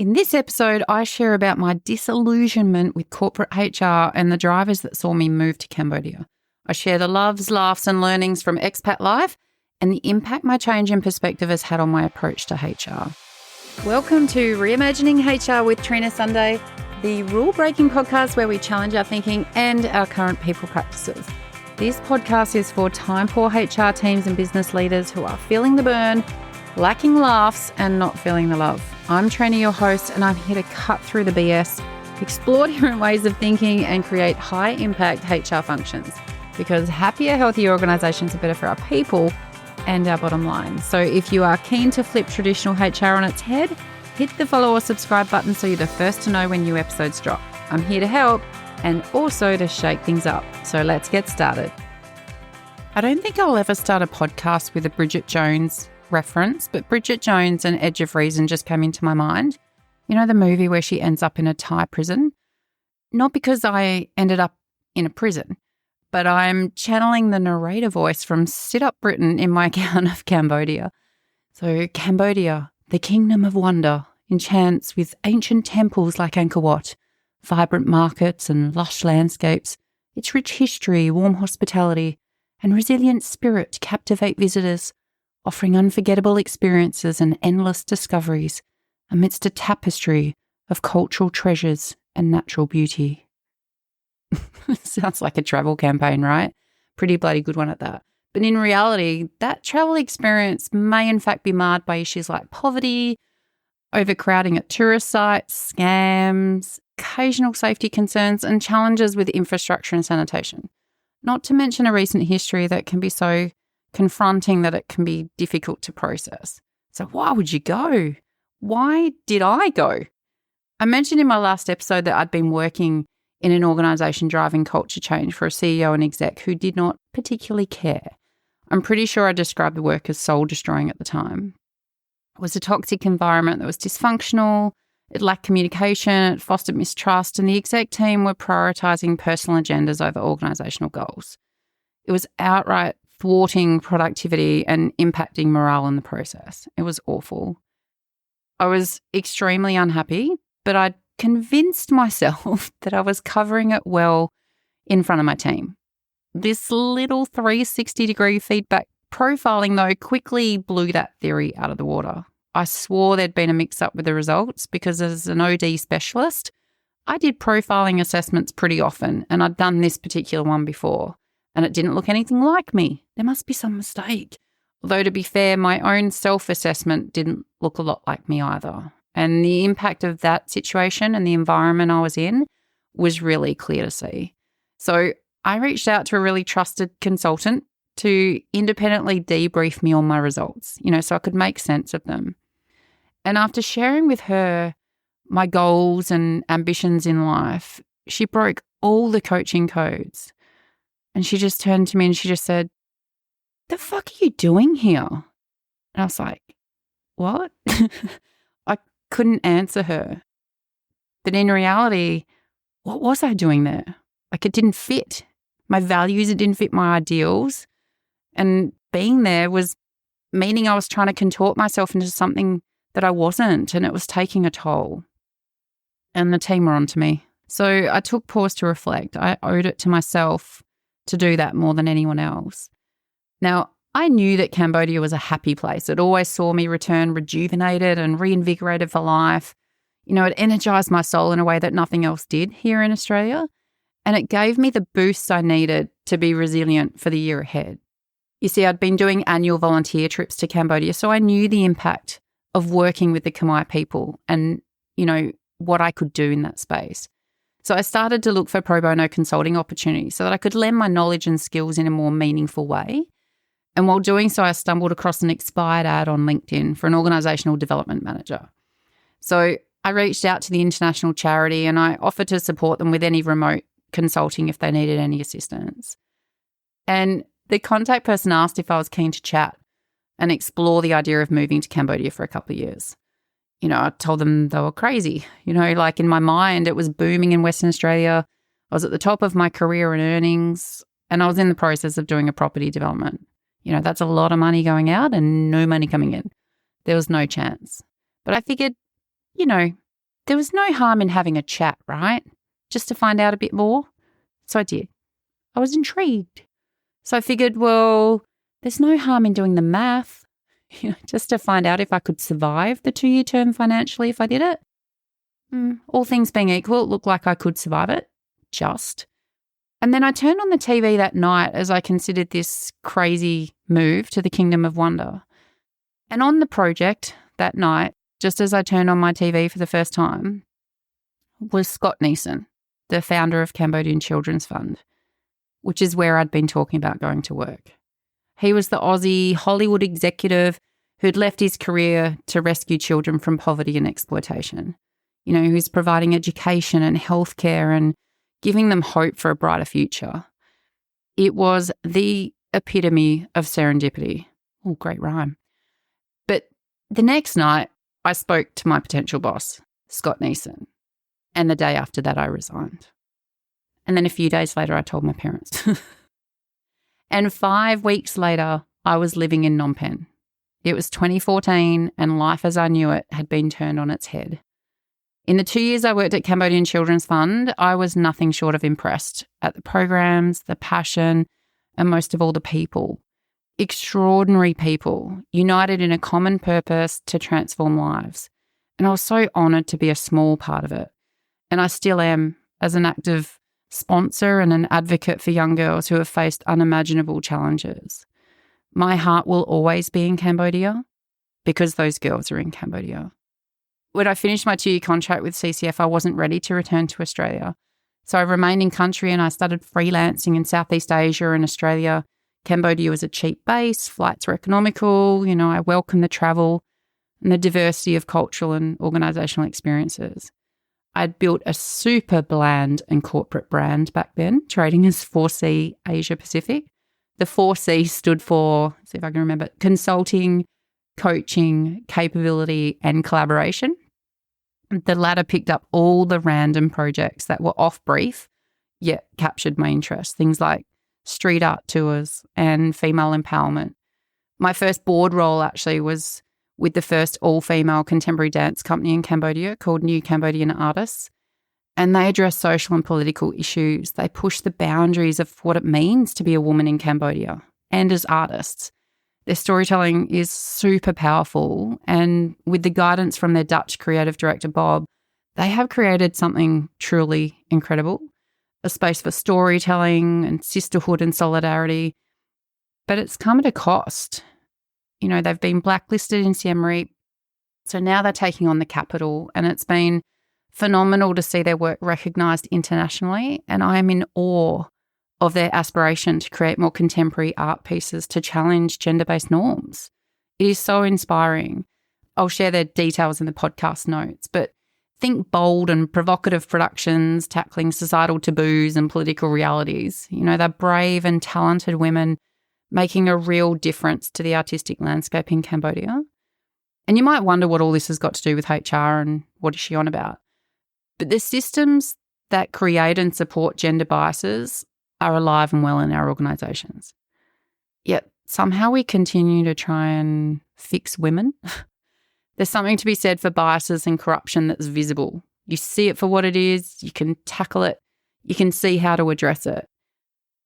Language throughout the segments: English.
In this episode, I share about my disillusionment with corporate HR and the drivers that saw me move to Cambodia. I share the loves, laughs and learnings from expat life and the impact my change in perspective has had on my approach to HR. Welcome to Reimagining HR with Trina Sunday, the rule-breaking podcast where we challenge our thinking and our current people practices. This podcast is for time-poor HR teams and business leaders who are feeling the burn, lacking laughs and not feeling the love. I'm Trina, your host, and I'm here to cut through the BS, explore different ways of thinking and create high-impact HR functions, because happier, healthier organisations are better for our people and our bottom line. So if you are keen to flip traditional HR on its head, hit the follow or subscribe button so you're the first to know when new episodes drop. I'm here to help and also to shake things up. So let's get started. I don't think I'll ever start a podcast with a Bridget Jones reference, but Bridget Jones and Edge of Reason just came into my mind. You know, the movie where she ends up in a Thai prison? Not because I ended up in a prison, but I'm channeling the narrator voice from Sit Up Britain in my account of Cambodia. So Cambodia, the kingdom of wonder, enchants with ancient temples like Angkor Wat, vibrant markets and lush landscapes, its rich history, warm hospitality, and resilient spirit captivate visitors, offering unforgettable experiences and endless discoveries amidst a tapestry of cultural treasures and natural beauty. Sounds like a travel campaign, right? Pretty bloody good one at that. But in reality, that travel experience may in fact be marred by issues like poverty, overcrowding at tourist sites, scams, occasional safety concerns, and challenges with infrastructure and sanitation. Not to mention a recent history that can be so confronting that it can be difficult to process. So why would you go? Why did I go? I mentioned in my last episode that I'd been working in an organisation driving culture change for a CEO and exec who did not particularly care. I'm pretty sure I described the work as soul-destroying at the time. It was a toxic environment that was dysfunctional, it lacked communication, it fostered mistrust, and the exec team were prioritising personal agendas over organisational goals. It was outright thwarting productivity and impacting morale in the process. It was awful. I was extremely unhappy, but I'd convinced myself that I was covering it well in front of my team. This little 360-degree feedback profiling, though, quickly blew that theory out of the water. I swore there'd been a mix-up with the results because as an OD specialist, I did profiling assessments pretty often, and I'd done this particular one before, and it didn't look anything like me. There must be some mistake. Although, to be fair, my own self-assessment didn't look a lot like me either. And the impact of that situation and the environment I was in was really clear to see. So I reached out to a really trusted consultant to independently debrief me on my results, so I could make sense of them. And after sharing with her my goals and ambitions in life, she broke all the coaching codes. And she just turned to me and she just said, "The fuck are you doing here?" And I was like, "What?" I couldn't answer her. But in reality, what was I doing there? Like, it didn't fit. My values, it didn't fit my ideals. And being there was meaning I was trying to contort myself into something that I wasn't, and it was taking a toll. And the team were onto me. So I took pause to reflect. I owed it to myself to do that more than anyone else. Now, I knew that Cambodia was a happy place. It always saw me return rejuvenated and reinvigorated for life. It energised my soul in a way that nothing else did here in Australia. And it gave me the boosts I needed to be resilient for the year ahead. You see, I'd been doing annual volunteer trips to Cambodia, so I knew the impact of working with the Khmer people and, what I could do in that space. So I started to look for pro bono consulting opportunities so that I could lend my knowledge and skills in a more meaningful way. And while doing so, I stumbled across an expired ad on LinkedIn for an organisational development manager. So I reached out to the international charity and I offered to support them with any remote consulting if they needed any assistance. And the contact person asked if I was keen to chat and explore the idea of moving to Cambodia for a couple of years. I told them they were crazy. Like in my mind, it was booming in Western Australia. I was at the top of my career and earnings, and I was in the process of doing a property development. That's a lot of money going out and no money coming in. There was no chance. But I figured, there was no harm in having a chat, right? Just to find out a bit more. So I did. I was intrigued. So I figured, well, there's no harm in doing the math, just to find out if I could survive the 2-year term financially if I did it. All things being equal, it looked like I could survive it, just. And then I turned on the TV that night as I considered this crazy move to the Kingdom of Wonder. And on the project that night, just as I turned on my TV for the first time, was Scott Neeson, the founder of Cambodian Children's Fund, which is where I'd been talking about going to work. He was the Aussie Hollywood executive who'd left his career to rescue children from poverty and exploitation. Who's providing education and healthcare and giving them hope for a brighter future. It was the epitome of serendipity. Oh, great rhyme. But the next night, I spoke to my potential boss, Scott Neeson, and the day after that, I resigned. And then a few days later, I told my parents. And 5 weeks later, I was living in Phnom Penh. It was 2014, and life as I knew it had been turned on its head. In the 2 years I worked at Cambodian Children's Fund, I was nothing short of impressed at the programs, the passion, and most of all, the people. Extraordinary people, united in a common purpose to transform lives. And I was so honoured to be a small part of it. And I still am, as an active sponsor and an advocate for young girls who have faced unimaginable challenges. My heart will always be in Cambodia because those girls are in Cambodia. When I finished my 2-year contract with CCF, I wasn't ready to return to Australia. So I remained in country and I started freelancing in Southeast Asia and Australia. Cambodia was a cheap base, flights were economical, I welcomed the travel and the diversity of cultural and organisational experiences. I'd built a super bland and corporate brand back then, trading as 4C Asia Pacific. The 4C stood for, see if I can remember, consulting, coaching, capability, and collaboration. The latter picked up all the random projects that were off brief, yet captured my interest. Things like street art tours and female empowerment. My first board role actually was with the first all-female contemporary dance company in Cambodia called New Cambodian Artists. And they address social and political issues. They push the boundaries of what it means to be a woman in Cambodia and as artists. Their storytelling is super powerful, and with the guidance from their Dutch creative director, Bob, they have created something truly incredible, a space for storytelling and sisterhood and solidarity. But it's come at a cost. They've been blacklisted in Siem Reap, so now they're taking on the capital, and it's been phenomenal to see their work recognised internationally, and I am in awe of their aspiration to create more contemporary art pieces to challenge gender-based norms. It is so inspiring. I'll share their details in the podcast notes, but think bold and provocative productions tackling societal taboos and political realities. They're brave and talented women making a real difference to the artistic landscape in Cambodia. And you might wonder what all this has got to do with HR and what is she on about. But the systems that create and support gender biases are alive and well in our organisations. Yet somehow we continue to try and fix women. There's something to be said for biases and corruption that's visible. You see it for what it is, you can tackle it, you can see how to address it.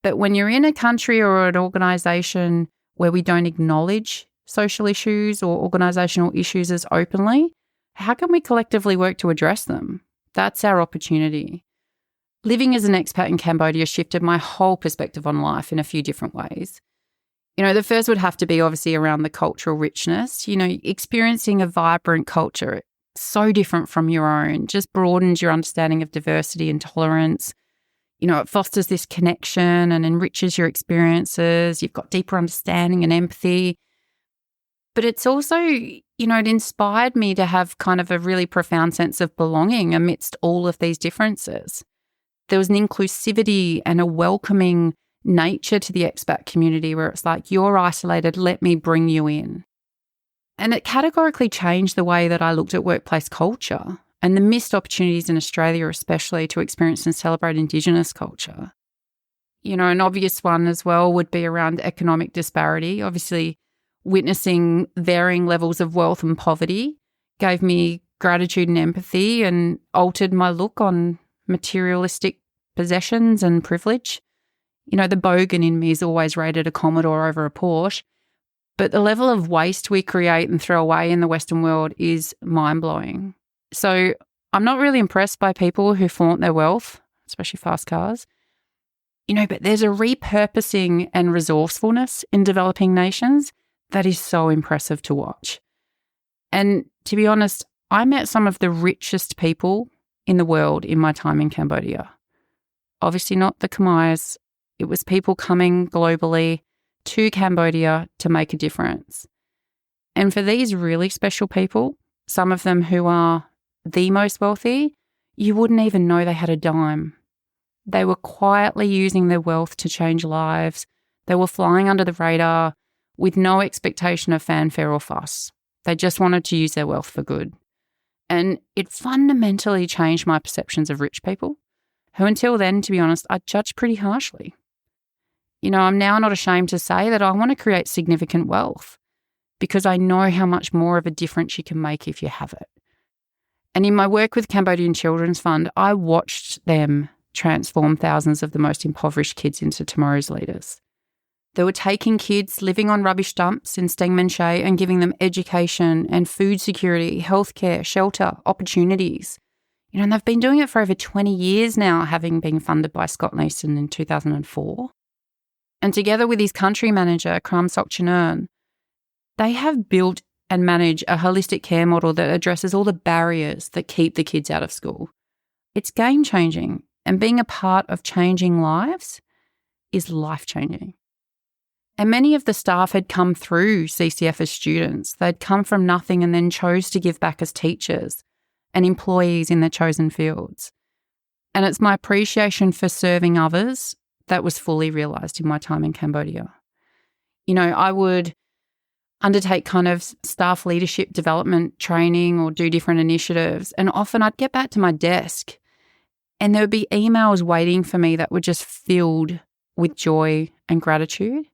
But when you're in a country or an organisation where we don't acknowledge social issues or organisational issues as openly, how can we collectively work to address them? That's our opportunity. Living as an expat in Cambodia shifted my whole perspective on life in a few different ways. The first would have to be obviously around the cultural richness. Experiencing a vibrant culture, so different from your own, just broadens your understanding of diversity and tolerance. It fosters this connection and enriches your experiences. You've got deeper understanding and empathy. But it's also, it inspired me to have kind of a really profound sense of belonging amidst all of these differences. There was an inclusivity and a welcoming nature to the expat community where it's like, you're isolated, let me bring you in. And it categorically changed the way that I looked at workplace culture and the missed opportunities in Australia, especially to experience and celebrate Indigenous culture. An obvious one as well would be around economic disparity. Obviously, witnessing varying levels of wealth and poverty gave me gratitude and empathy and altered my look on materialistic possessions and privilege. The bogan in me is always rated a Commodore over a Porsche, but the level of waste we create and throw away in the Western world is mind-blowing. So I'm not really impressed by people who flaunt their wealth, especially fast cars. But there's a repurposing and resourcefulness in developing nations that is so impressive to watch. And to be honest, I met some of the richest people in the world in my time in Cambodia. Obviously not the Khmers. It was people coming globally to Cambodia to make a difference. And for these really special people, some of them who are the most wealthy, you wouldn't even know they had a dime. They were quietly using their wealth to change lives. They were flying under the radar with no expectation of fanfare or fuss. They just wanted to use their wealth for good. And it fundamentally changed my perceptions of rich people, who until then, to be honest, I judged pretty harshly. I'm now not ashamed to say that I want to create significant wealth because I know how much more of a difference you can make if you have it. And in my work with Cambodian Children's Fund, I watched them transform thousands of the most impoverished kids into tomorrow's leaders. They were taking kids living on rubbish dumps in Steng Menche and giving them education and food security, healthcare, shelter, opportunities. And they've been doing it for over 20 years now, having been funded by Scott Neeson in 2004. And together with his country manager, Kram Sokchanern, they have built and manage a holistic care model that addresses all the barriers that keep the kids out of school. It's game-changing, and being a part of changing lives is life-changing. And many of the staff had come through CCF as students. They'd come from nothing and then chose to give back as teachers and employees in their chosen fields. And it's my appreciation for serving others that was fully realised in my time in Cambodia. I would undertake kind of staff leadership development training or do different initiatives, and often I'd get back to my desk and there would be emails waiting for me that were just filled with joy and gratitude,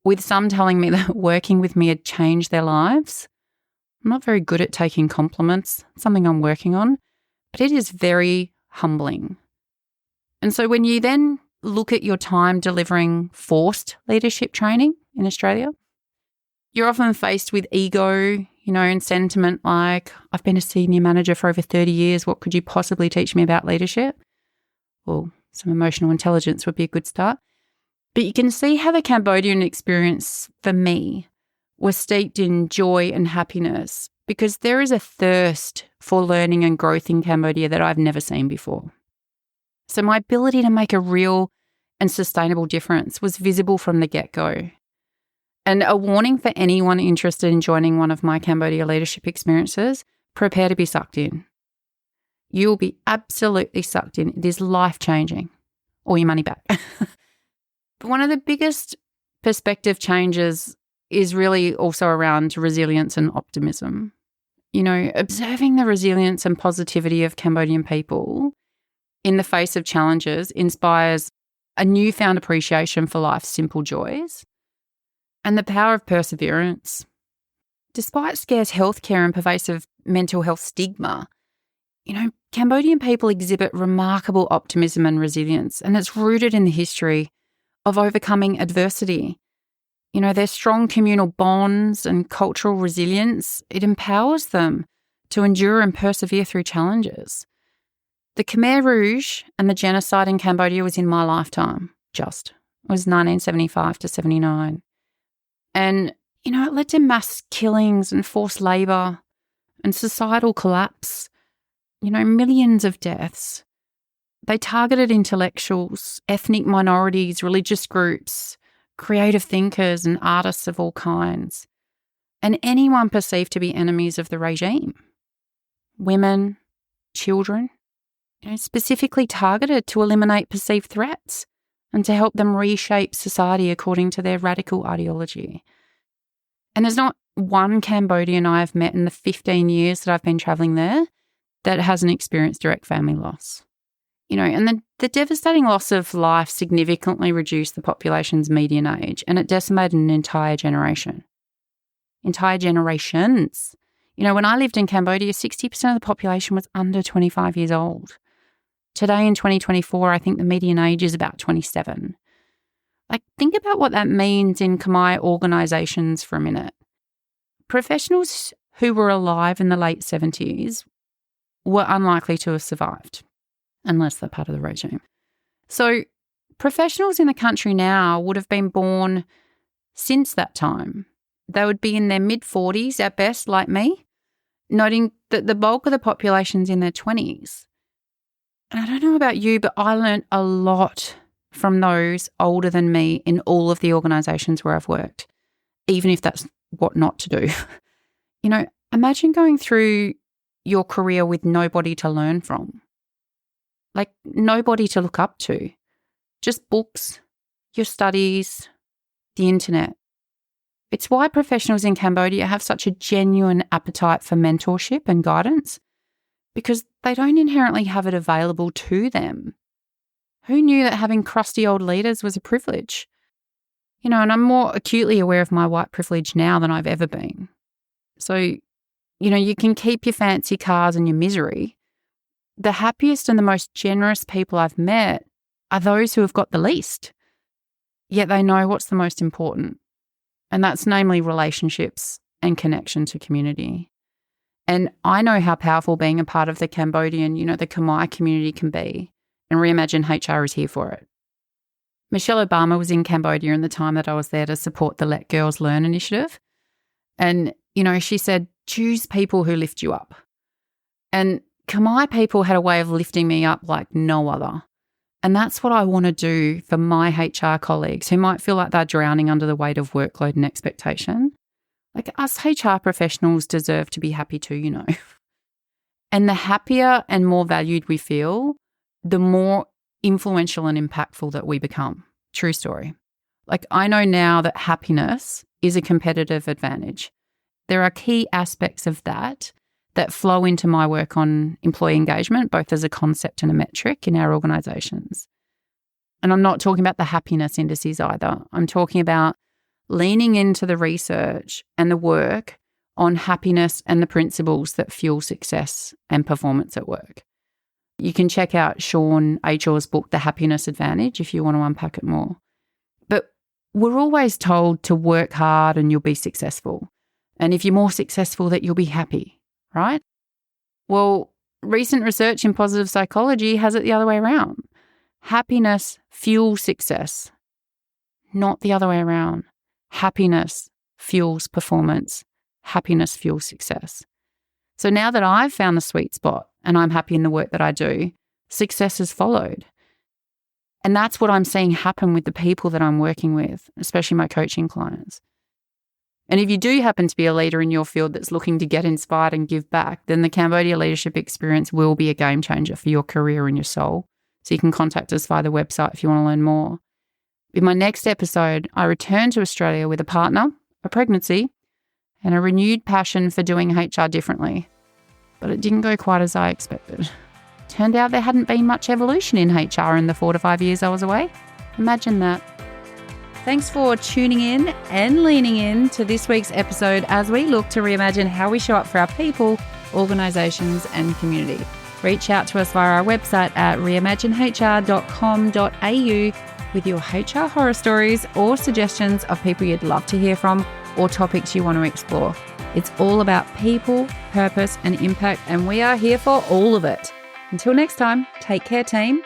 with some telling me that working with me had changed their lives. I'm not very good at taking compliments, something I'm working on, but it is very humbling. And so when you then look at your time delivering forced leadership training in Australia, you're often faced with ego, and sentiment like, I've been a senior manager for over 30 years. What could you possibly teach me about leadership? Well, some emotional intelligence would be a good start. But you can see how the Cambodian experience for me was steeped in joy and happiness because there is a thirst for learning and growth in Cambodia that I've never seen before. So my ability to make a real and sustainable difference was visible from the get-go. And a warning for anyone interested in joining one of my Cambodia leadership experiences, prepare to be sucked in. You'll be absolutely sucked in. It is life-changing. Or your money back. But one of the biggest perspective changes is really also around resilience and optimism. Observing the resilience and positivity of Cambodian people in the face of challenges inspires a newfound appreciation for life's simple joys and the power of perseverance. Despite scarce healthcare and pervasive mental health stigma, Cambodian people exhibit remarkable optimism and resilience, and it's rooted in the history of overcoming adversity. Their strong communal bonds and cultural resilience, it empowers them to endure and persevere through challenges. The Khmer Rouge and the genocide in Cambodia was in my lifetime, It was 1975 to 79. And, it led to mass killings and forced labour and societal collapse, millions of deaths. They targeted intellectuals, ethnic minorities, religious groups, creative thinkers and artists of all kinds, and anyone perceived to be enemies of the regime. Women, children, specifically targeted to eliminate perceived threats and to help them reshape society according to their radical ideology. And there's not one Cambodian I have met in the 15 years that I've been travelling there that hasn't experienced direct family loss. And the devastating loss of life significantly reduced the population's median age, and it decimated an entire generation. Entire generations. When I lived in Cambodia, 60% of the population was under 25 years old. Today in 2024, I think the median age is about 27. Think about what that means in Khmer organisations for a minute. Professionals who were alive in the late 70s were unlikely to have survived, unless they're part of the regime. So professionals in the country now would have been born since that time. They would be in their mid-40s at best, like me, noting that the bulk of the population's in their 20s. And I don't know about you, but I learned a lot from those older than me in all of the organisations where I've worked, even if that's what not to do. Imagine going through your career with nobody to learn from, nobody to look up to, just books, your studies, the internet. It's why professionals in Cambodia have such a genuine appetite for mentorship and guidance, because they don't inherently have it available to them. Who knew that having crusty old leaders was a privilege? And I'm more acutely aware of my white privilege now than I've ever been. So, you can keep your fancy cars and your misery. The happiest and the most generous people I've met are those who have got the least, yet they know what's the most important. And that's namely relationships and connection to community. And I know how powerful being a part of the Cambodian, the Khmer community can be. And Reimagine HR is here for it. Michelle Obama was in Cambodia in the time that I was there to support the Let Girls Learn initiative. And, she said, choose people who lift you up. And Khmer people had a way of lifting me up like no other. And that's what I want to do for my HR colleagues who might feel like they're drowning under the weight of workload and expectation. Us HR professionals deserve to be happy too, And the happier and more valued we feel, the more influential and impactful that we become. True story. I know now that happiness is a competitive advantage. There are key aspects of that flow into my work on employee engagement, both as a concept and a metric in our organisations. And I'm not talking about the happiness indices either. I'm talking about leaning into the research and the work on happiness and the principles that fuel success and performance at work. You can check out Sean Achor's book, The Happiness Advantage, if you want to unpack it more. But we're always told to work hard and you'll be successful. And if you're more successful, that you'll be happy, right? Well, recent research in positive psychology has it the other way around. Happiness fuels success, not the other way around. Happiness fuels performance. Happiness fuels success. So now that I've found the sweet spot and I'm happy in the work that I do, success has followed. And that's what I'm seeing happen with the people that I'm working with, especially my coaching clients. And if you do happen to be a leader in your field that's looking to get inspired and give back, then the Cambodia Leadership Experience will be a game changer for your career and your soul. So you can contact us via the website if you want to learn more. In my next episode, I return to Australia with a partner, a pregnancy, and a renewed passion for doing HR differently. But it didn't go quite as I expected. Turned out there hadn't been much evolution in HR in the 4 to 5 years I was away. Imagine that. Thanks for tuning in and leaning in to this week's episode as we look to reimagine how we show up for our people, organisations and community. Reach out to us via our website at reimaginehr.com.au with your HR horror stories or suggestions of people you'd love to hear from or topics you want to explore. It's all about people, purpose and impact, and we are here for all of it. Until next time, take care, team.